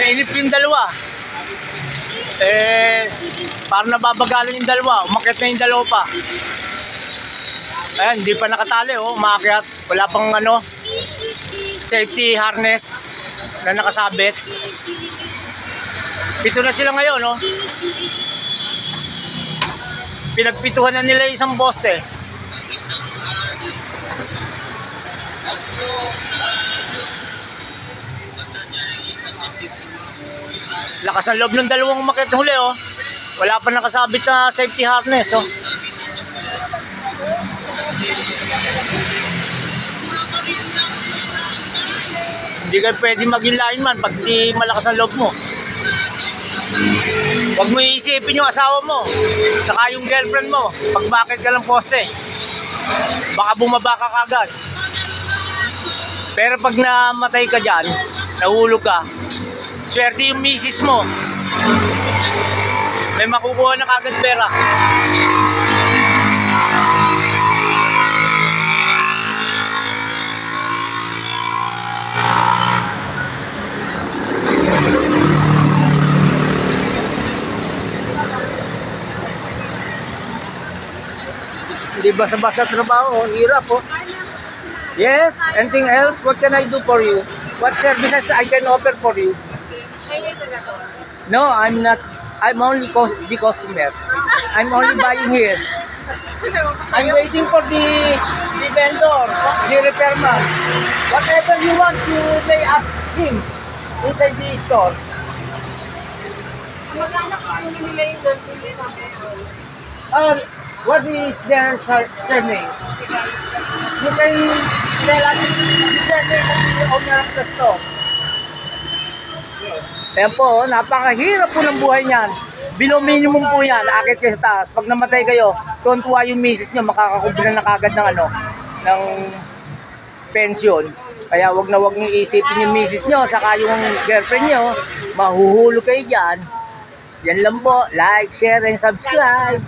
nainip yung dalawa. Parang nababagalan yung dalawa. Umakyat na yung dalawa pa. Ayan, hindi pa nakatali, oh. Umakyat. Wala pang safety harness na nakasabit. 7 na sila ngayon, oh. Pinagpituhan na nila isang poste. Lakas ng loob ng dalawang umakyat huli, oh. Wala pa nakasabit na safety harness, oh. Hindi kayo pwede maging lineman pag di malakas ang loob mo. Huwag mo iisipin yung asawa mo, saka yung girlfriend mo, pag bakit ka ng poste. Baka bumaba ka kagad. Pero pag namatay ka dyan, nahulog ka, swerte yung misis mo. May makukuha na kagad pera. Hindi basta-basta trabaho, hirap, oh. Yes, anything else? What can I do for you? What services I can offer for you? No, I'm not. I'm only the customer. I'm only buying here. I'm waiting for the vendor, the repairman. Whatever you want, you may ask him inside the store. What is their surname? You can tell us the surname of the owner of the store. Ayan po, napakahirap po ng buhay niyan. Below minimum po yan, akit kayo sa taas. Pag namatay kayo, tuwan-tuwa yung misis nyo, makakakubra na kagad ng ng pensyon. Kaya wag na wag nyo isipin yung misis nyo, saka yung girlfriend nyo, mahuhulog kayo dyan. Yan lang po, like, share, and subscribe.